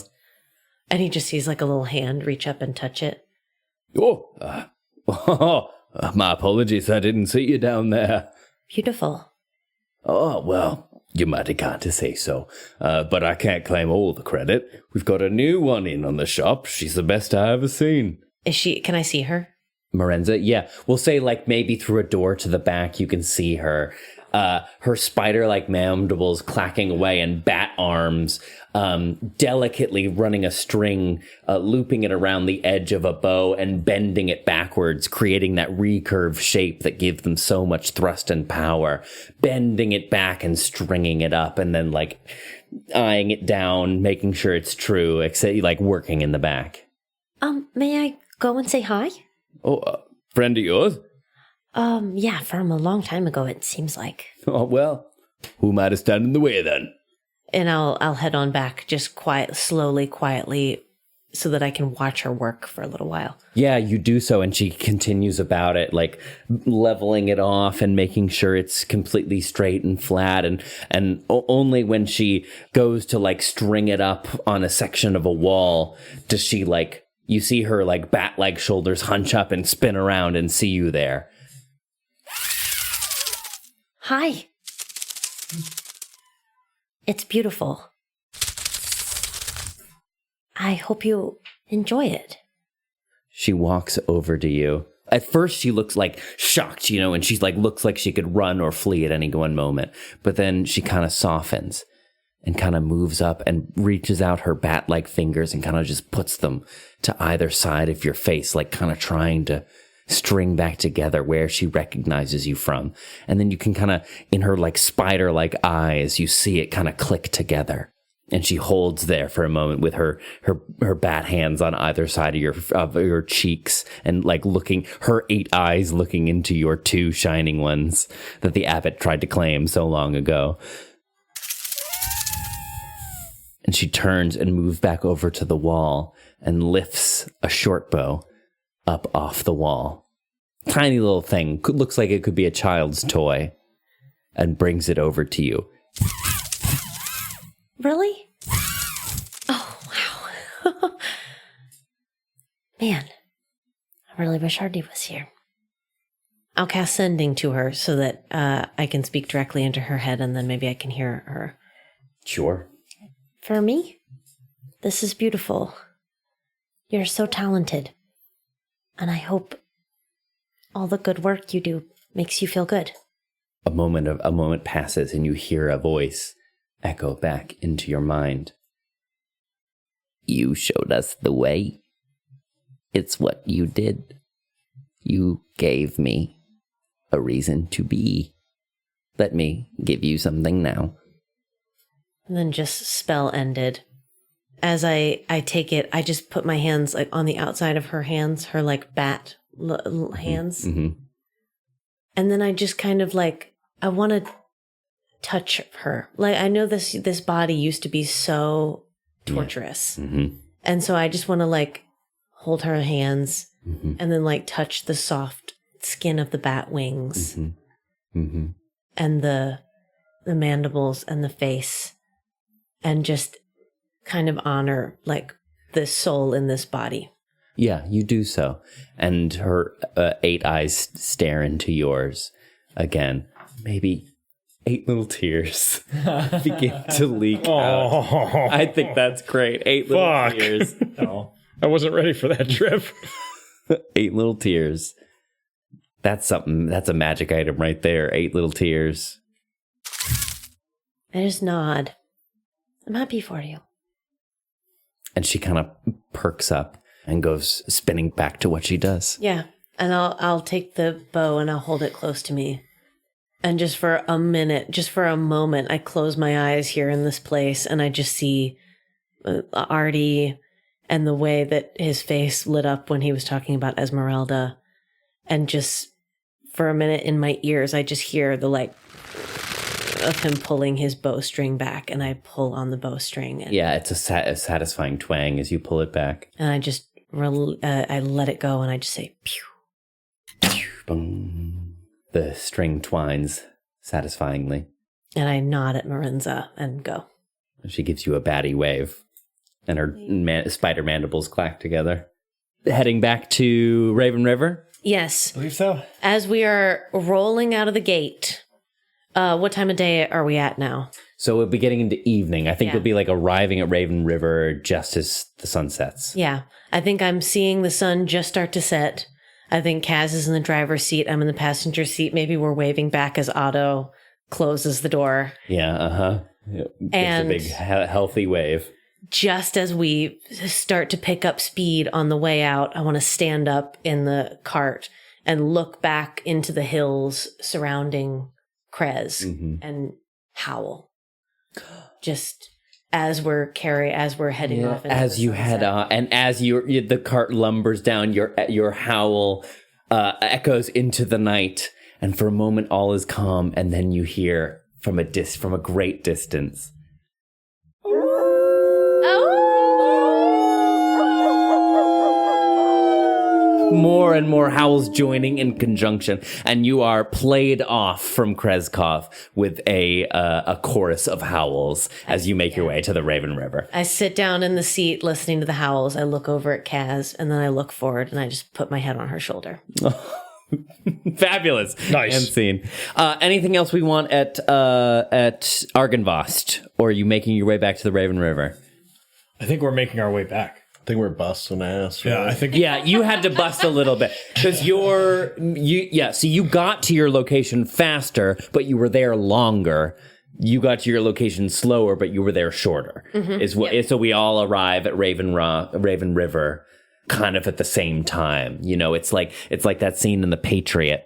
And he just sees like a little hand reach up and touch it. My apologies, I didn't see you down there. Beautiful. Oh, well, You mighty kind to say so, but I can't claim all the credit. We've got a new one in on the shop. She's the best I ever seen. Is she? Can I see her? Morenza, yeah. We'll say, like, maybe through a door to the back you can see her. Her spider-like mandibles clacking away and bat arms delicately running a string, looping it around the edge of a bow and bending it backwards, creating that recurve shape that gives them so much thrust and power, bending it back and stringing it up and then, like, eyeing it down, making sure it's true, except, like, working in the back. May I go and say hi? Oh, friend of yours? Yeah, from a long time ago, it seems like. Oh, well, who might have stand in the way then? And I'll head on back, just quietly, so that I can watch her work for a little while. Yeah, you do so, and she continues about it, like leveling it off and making sure it's completely straight and flat, and only when she goes to, like, string it up on a section of a wall does she, like, you see her, like, bat-like shoulders hunch up and spin around and see you there. Hi. It's beautiful. I hope you enjoy it. She walks over to you. At first, she looks, like, shocked, and she's, like, looks like she could run or flee at any one moment. But then she kind of softens and kind of moves up and reaches out her bat-like fingers and kind of just puts them to either side of your face, like kind of trying to string back together where she recognizes you from. And then you can kind of, in her, like, spider-like eyes, you see it kind of click together. And she holds there for a moment with her bat hands on either side of your cheeks and, like, her 8 eyes looking into your 2 shining ones that the abbot tried to claim so long ago. And she turns and moves back over to the wall and lifts a short bow up off the wall. Tiny little thing, looks like it could be a child's toy, and brings it over to you. Really? Oh, wow. Man, I really wish Artie was here. I'll cast Sending to her so that I can speak directly into her head, and then maybe I can hear her. Sure. For me, this is beautiful. You're so talented. And I hope all the good work you do makes you feel good. A moment passes and you hear a voice echo back into your mind. You showed us the way. It's what you did. You gave me a reason to be. Let me give you something now. And then just spell ended. As I take it, I just put my hands, like, on the outside of her hands, her, like, bat hands. Mm-hmm. And then I just kind of, like, I want to touch her. Like, I know this body used to be so torturous. Yeah. Mm-hmm. And so I just want to, like, hold her hands and then, like, touch the soft skin of the bat wings and the mandibles and the face, and just kind of honor, like, the soul in this body. Yeah, you do so. And her 8 eyes stare into yours again. Maybe 8 little tears begin to leak out. I think that's great. 8 little tears. Oh, I wasn't ready for that, Trev. 8 little tears. That's something. That's a magic item right there. 8 little tears. I just nod. I'm happy for you. And she kind of perks up and goes spinning back to what she does. Yeah. And I'll take the bow and I'll hold it close to me. And just for a minute, just for a moment, I close my eyes here in this place and I just see Artie and the way that his face lit up when he was talking about Esmeralda. And just for a minute in my ears, I just hear the, like, of him pulling his bowstring back, and I pull on the bowstring. And, yeah, it's a satisfying twang as you pull it back. And I just I let it go, and I just say, pew. Pew, boom. The string twines satisfyingly. And I nod at Morenza and go. She gives you a batty wave, and her spider mandibles clack together. Heading back to Raven River? Yes. I believe so. As we are rolling out of the gate, What time of day are we at now? So we'll be getting into evening. I think Yeah. we'll be like arriving at Raven River just as the sun sets. Yeah. I think I'm seeing the sun just start to set. I think Kaz is in the driver's seat. I'm in the passenger seat. Maybe we're waving back as Otto closes the door. Yeah, uh-huh. Gives And- a big healthy wave. Just as we start to pick up speed on the way out, I want to stand up in the cart and look back into the hills surrounding Krez and howl. Just as we're heading off. into As the you head sunset. on, and as the cart lumbers down, your howl echoes into the night, and for a moment all is calm, and then you hear from a great distance. More and more howls joining in conjunction, and you are played off from Krezkov with a chorus of howls as you make your way to the Raven River. I sit down in the seat listening to the howls. I look over at Kaz and then I look forward and I just put my head on her shoulder. Fabulous. Nice. End scene. Anything else we want at Argenvost? Or are you making your way back to the Raven River? I think we're making our way back. I think we're busting ass. Yeah, right? I think. Yeah, you had to bust a little bit because so you got to your location faster, but you were there longer. You got to your location slower, but you were there shorter. So we all arrive at Raven River kind of at the same time. You know, it's like that scene in The Patriot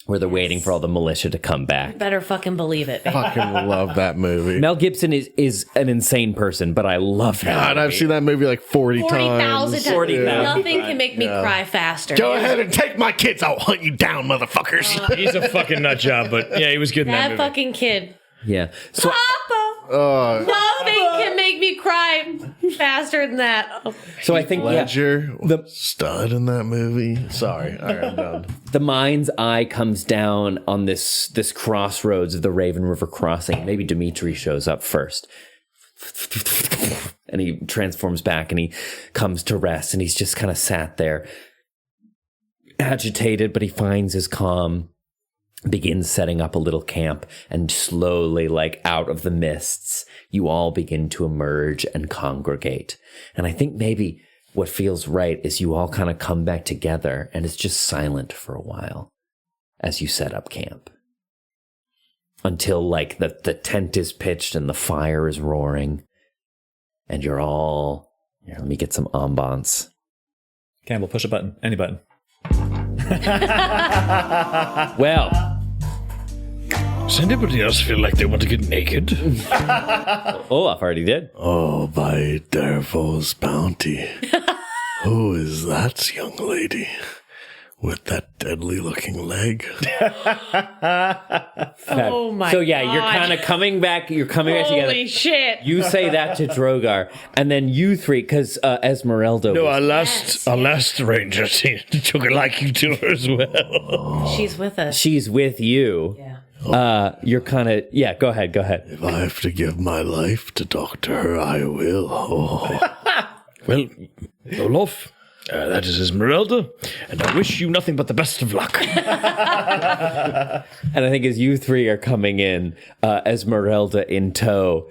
where they're waiting for all the militia to come back. Better fucking believe it. baby. Fucking love that movie. Mel Gibson is an insane person, but I love that. God, I've seen that movie like 40 40,000 times. times. 40,000 Nothing can make me cry faster. Go ahead and take my kids. I'll hunt you down, motherfuckers. He's a fucking nut job, but yeah, he was good in that That movie. fucking kid. Yeah. So Papa! Nothing can make me cry faster than that. Oh. So I think Ledger, the stud in that movie. Sorry, all right, I'm done. the mind's eye comes down on this crossroads of the Raven River crossing. Maybe Dimitri shows up first. And he transforms back and he comes to rest and he's just kind of sat there agitated, but he finds his calm, begins setting up a little camp, and slowly, like out of the mists, you all begin to emerge and congregate. And I think maybe what feels right is you all kind of come back together and it's just silent for a while as you set up camp. Until like the tent is pitched and the fire is roaring and you're all, here, let me get some ambiance. Campbell, push a button. Any button. Well, Does anybody else feel like they want to get naked? Olaf already did. Oh, by Dervo's bounty. Who is that young lady with that deadly-looking leg? Oh my So yeah, God. you're kind of coming back. You're coming back together. Holy shit. You say that to Drogar, and then you three, because Esmeralda. No, was- our last ranger took a liking to her as well. She's with us. she's with you. Yeah. You're kind of Go ahead. If I have to give my life to talk to her, I will. Oh. Well, Olaf, that is Esmeralda, and I wish you nothing but the best of luck. And I think as you three are coming in, Esmeralda in tow,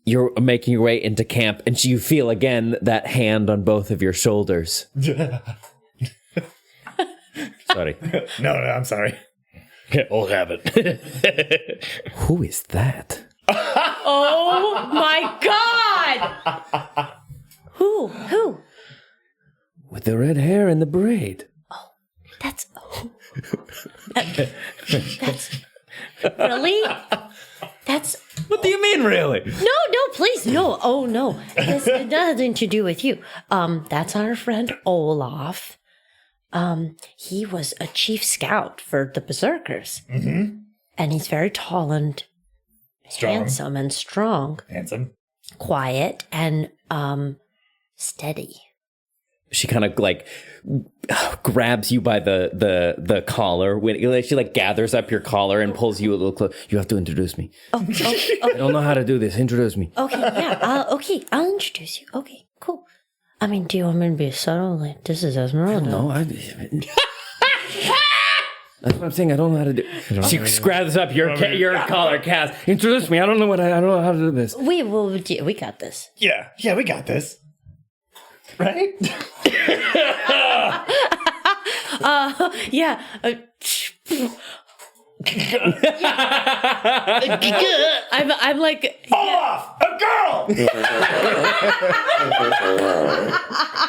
you're making your way into camp, and you feel again that hand on both of your shoulders. Sorry. No, I'm sorry. Old habit. Who is that? Oh my God. Who? With the red hair and the braid. That's really? That's What do you mean, really? no, please, no. Oh no, this has nothing to do with you. That's our friend Olaf. He was a chief scout for the Berserkers, and he's very tall and handsome and strong, quiet and steady. She kind of like grabs you by the collar. She like gathers up your collar and pulls you a little close. You have to introduce me. Oh, I don't know how to do this. Introduce me. okay, yeah, okay, I'll introduce you. Okay, cool. I mean, do you want me to be subtle? Like, this is Esmeralda. No, That's what I'm saying. I don't know how to do. She grabs up your collar, Cass. Introduce me. I don't know how to do this. We got this. Yeah, we got this. Right? Yeah. I'm like Olaf, a girl.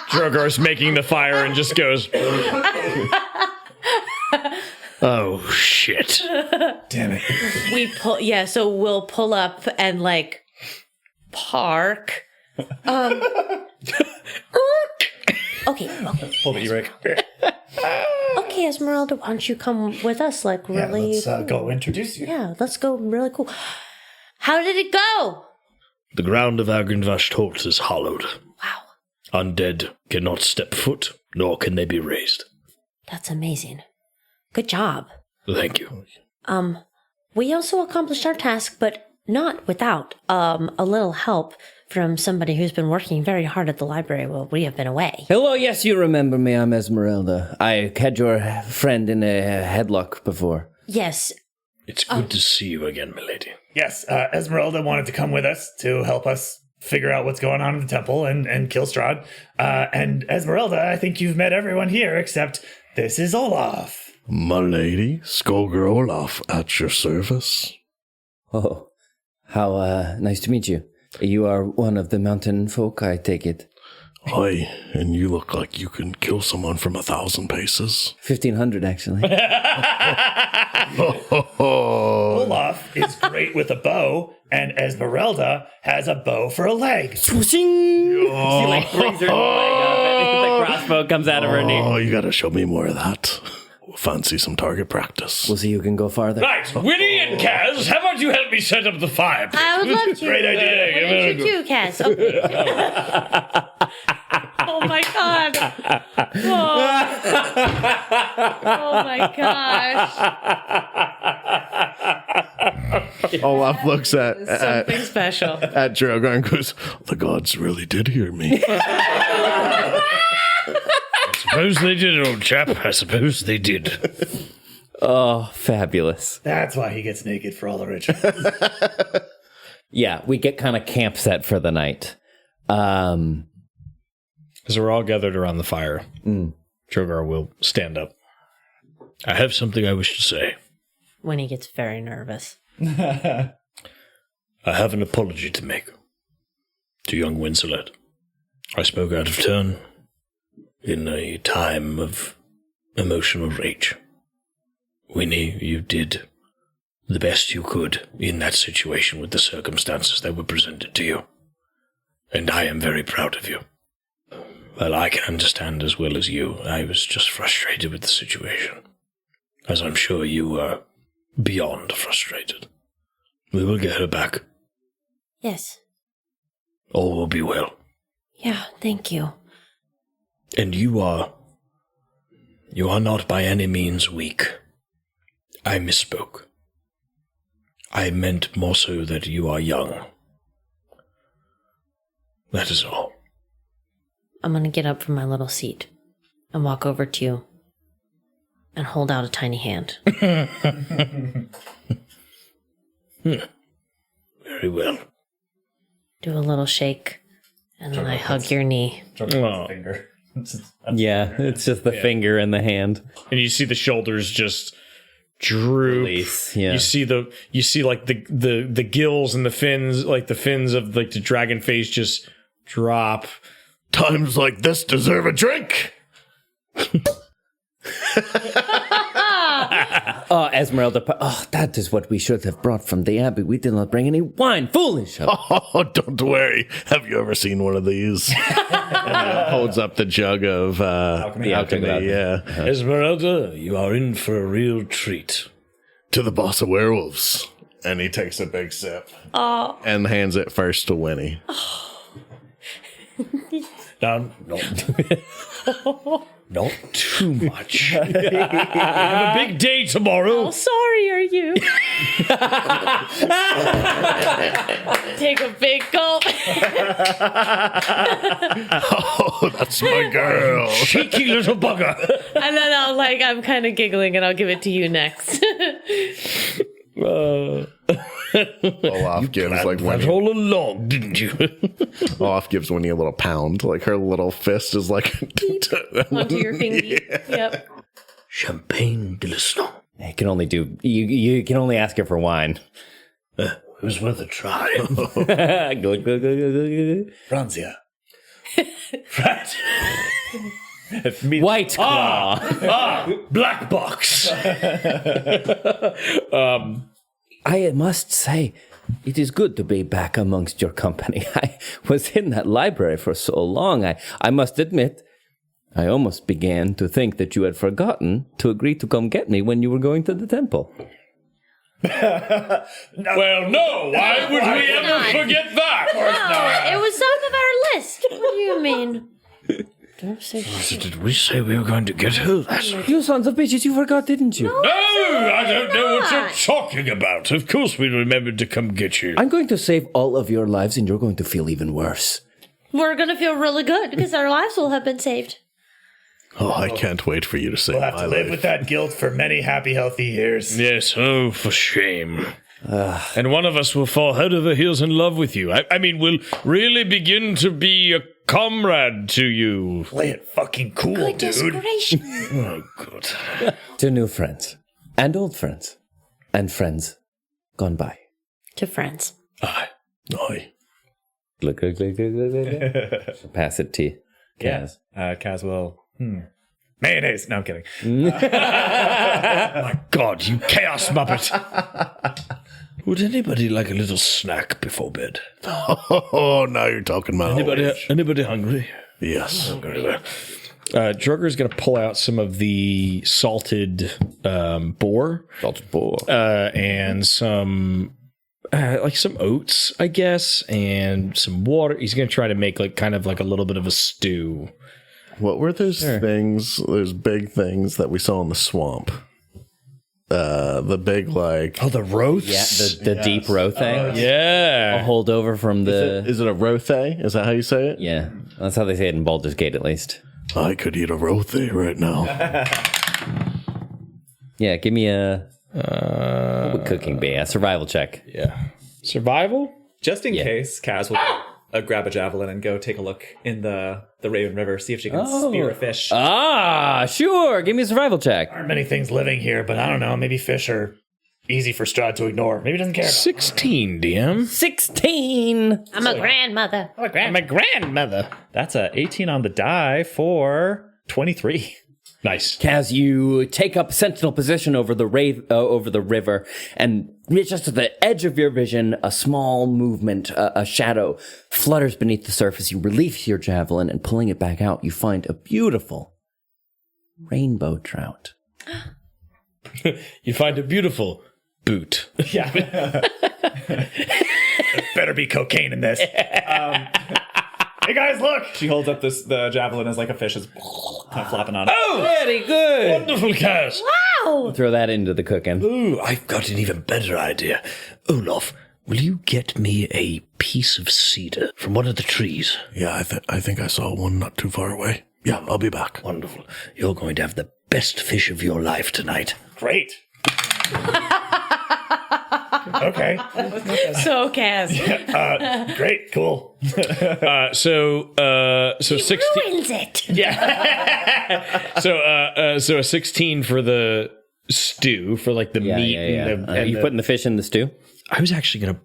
Drogar's making the fire and just goes. Oh shit! Damn it. we pull. Yeah, so we'll pull up and like park. Okay. Pull the Eric. Okay, Esmeralda, why don't you come with us? Like, really? Yeah, let's go introduce you. Yeah, let's go. Really cool. How did it go? The ground of Argenvostholt is hollowed. Wow. Undead cannot step foot, nor can they be raised. That's amazing. Good job. Thank you. We also accomplished our task, but not without a little help from somebody who's been working very hard at the library while we have been away. Hello, yes, you remember me. I'm Esmeralda. I had your friend in a headlock before. Yes. It's good to see you again, milady. Yes, Esmeralda wanted to come with us to help us figure out what's going on in the temple and kill Strahd. And Esmeralda, I think you've met everyone here except this is Olaf. My lady, Skogr Olaf, at your service. Oh, how nice to meet you. You are one of the mountain folk, I take it. Aye, and you look like you can kill someone from 1,000 paces. 1,500, actually. Olaf is great with a bow, and Esmeralda has a bow for a leg. She like brings her leg up and the crossbow comes out of her knee. Oh, you gotta show me more of that. Fancy some target practice. We'll see who can go farther. Right, Winnie and Kaz, how about you help me set up the fire? I would love to. Great idea. Why don't you too, Cass? Okay. Oh my god. Oh my gosh. Olaf looks at Something special. at Drogar and goes, "The gods really did hear me." I suppose they did, old chap. I suppose they did. Oh, fabulous. That's why he gets naked for all the rituals. Yeah, we get kind of camp set for the night. As we're all gathered around the fire, Drogar will stand up. I have something I wish to say. When he gets very nervous. I have an apology to make to young Wincelet. I spoke out of turn in a time of emotional rage. Winnie, you did the best you could in that situation with the circumstances that were presented to you. And I am very proud of you. Well, I can understand as well as you. I was just frustrated with the situation, as I'm sure you were beyond frustrated. We will get her back. Yes. All will be well. Yeah, thank you. And you are not by any means weak. I misspoke. I meant more so that you are young. That is all. I'm going to get up from my little seat and walk over to you and hold out a tiny hand. Very well. Do a little shake, and then I hug your knee. Finger. Yeah, it's just the finger and the hand. And you see the shoulders just droop. Release, yeah. You see like the gills and the fins, like the fins of like the dragon face just drop. Times like this deserve a drink. Oh, Esmeralda. Oh, that is what we should have brought from the abbey. We did not bring any wine. Foolish. Oh, don't worry. Have you ever seen one of these? Holds up the jug of alchemy. Yeah. Esmeralda, you are in for a real treat. To the boss of werewolves. And he takes a big sip. And hands it first to Winnie. No. Not too much. I have a big day tomorrow. How sorry are you? Take a big gulp. Oh, that's my girl. Cheeky little bugger. And then I'm kind of giggling and I'll give it to you next. Olaf gives like that Winnie. all along, didn't you? Olaf gives Winnie a little pound. Like her little fist is like Onto your finger. Yep. Champagne de l'Islam. You can only do. You can only ask her for wine. It was worth a try. Go. Franzia. White claw. Black box. I must say, it is good to be back amongst your company. I was in that library for so long. I must admit, I almost began to think that you had forgotten to agree to come get me when you were going to the temple. Well, no. Why would we ever forget that? No, it was on our list. What do you mean? Don't say shit. Did we say we were going to get her? You sons of bitches, you forgot, didn't you? No, I don't know what you're talking about. Of course we remembered to come get you. I'm going to save all of your lives and you're going to feel even worse. We're going to feel really good because our lives will have been saved. Oh, I can't wait for you to say We'll have my to live life. with that guilt for many happy, healthy years. Yes, oh, for shame. And one of us will fall head over heels in love with you. I mean, we'll really begin to be a comrade to you. Play it fucking cool, Goodness dude. gracious. Oh, good. To new friends. And old friends. And friends gone by. To friends. Aye. Aye. Look. Pass it to Kaz. Kaz will. Mayonnaise. No, I'm kidding. My God, you chaos muppet. Would anybody like a little snack before bed? Oh, now you're talking about Anybody hungry? Yes. Very well. Drogar's going to pull out some of the salted boar. Salted boar. And some some oats, I guess, and some water. He's going to try to make kind of a little bit of a stew. What were those things, those big things that we saw in the swamp? The big, the roast? Yeah, the deep roe thing. Yeah. A holdover from the... Is it a rothe? Is that how you say it? Yeah, that's how they say it in Baldur's Gate, at least. I could eat a rothe right now. Yeah, give me a... what would cooking be? A survival check. Yeah. Survival? Just in case, Kaz will grab a javelin and go take a look in the Raven River, see if she can spear a fish. Ah, sure. Give me a survival check. Aren't many things living here, but I don't know. Maybe fish are easy for Strahd to ignore. Maybe he doesn't care. 16, DM. 16. I'm a grandmother. I'm a grandmother. That's a 18 on the die for 23. Nice. Kaz, you take up sentinel position over the river, and just at the edge of your vision, a small movement, a shadow, flutters beneath the surface. You release your javelin, and pulling it back out, you find a beautiful rainbow trout. You find a beautiful boot. Yeah. There better be cocaine in this. Hey guys, look! She holds up the javelin as like a fish is kind of flapping on it. Oh, Very good. wonderful, Kaz. Wow! Throw that into the cooking. Ooh, I've got an even better idea. Olaf, will you get me a piece of cedar from one of the trees? Yeah, I think I saw one not too far away. Yeah, I'll be back. Wonderful. You're going to have the best fish of your life tonight. Great. Okay. So, Kaz. Great. Cool. So 16. Ruins it. Yeah. So a 16 for the stew, for like the meat. And you putting the fish in the stew? I was actually going to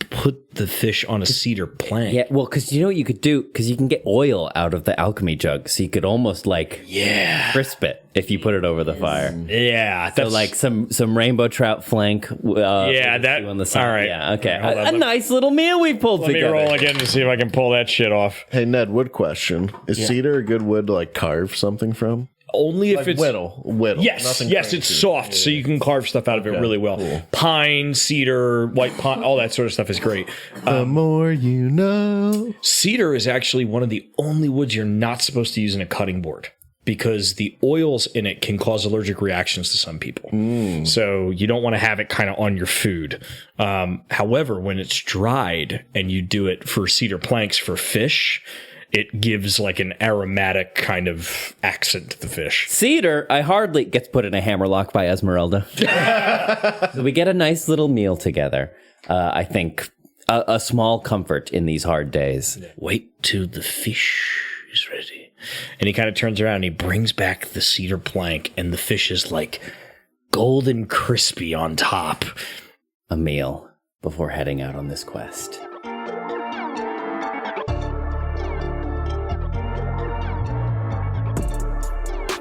put the fish on a cedar plank. Yeah, well, because you know what you could do? Because you can get oil out of the alchemy jug, so you could almost crisp it if you put it over the fire. Yeah. So like some rainbow trout flank. that on the side. all right. Yeah, okay. All right, A nice little meal we pulled Let me together. roll again to see if I can pull that shit off. Hey, Ned, wood question. Is cedar a good wood to like carve something from? Only if Like it's whittle. Yes, Nothing yes, crazy. it's soft, so you can carve stuff out of it really well. Cool. Pine, cedar, white pine, all that sort of stuff is great. The more you know. Cedar is actually one of the only woods you're not supposed to use in a cutting board because the oils in it can cause allergic reactions to some people. So you don't want to have it kind of on your food. However, when it's dried and you do it for cedar planks for fish, it gives like an aromatic kind of accent to the fish. Cedar, I hardly gets put in a hammerlock by Esmeralda. So we get a nice little meal together. I think a small comfort in these hard days. Wait till the fish is ready. And he kind of turns around and he brings back the cedar plank, and the fish is like golden crispy on top. A meal before heading out on this quest.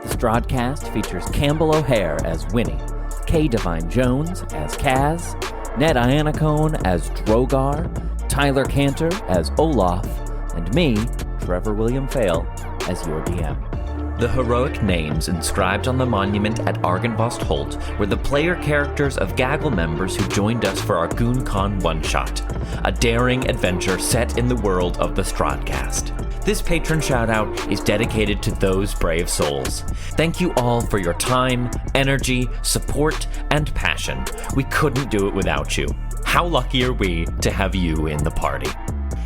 The Strahdcast features Campbell O'Hare as Winnie, Kay Devine-Jones as Kaz, Ned Iannacone as Drogar, Tyler Kanter as Olaf, and me, Trevor William Fayle, as your DM. The heroic names inscribed on the monument at Argenvostholt were the player characters of Gaggle members who joined us for our GoonCon one-shot, a daring adventure set in the world of the Strahdcast. This patron shout-out is dedicated to those brave souls. Thank you all for your time, energy, support, and passion. We couldn't do it without you. How lucky are we to have you in the party?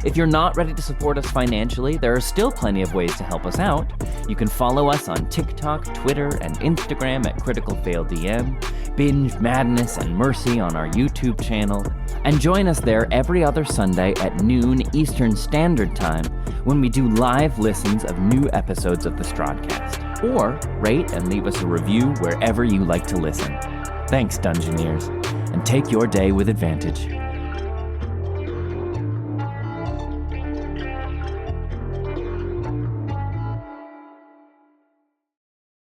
If you're not ready to support us financially, there are still plenty of ways to help us out. You can follow us on TikTok, Twitter, and Instagram at Critical Fail DM, binge Madness and Mercy on our YouTube channel, and join us there every other Sunday at noon Eastern Standard Time when we do live listens of new episodes of the Strahdcast. Or rate and leave us a review wherever you like to listen. Thanks, Dungeoneers, and take your day with advantage.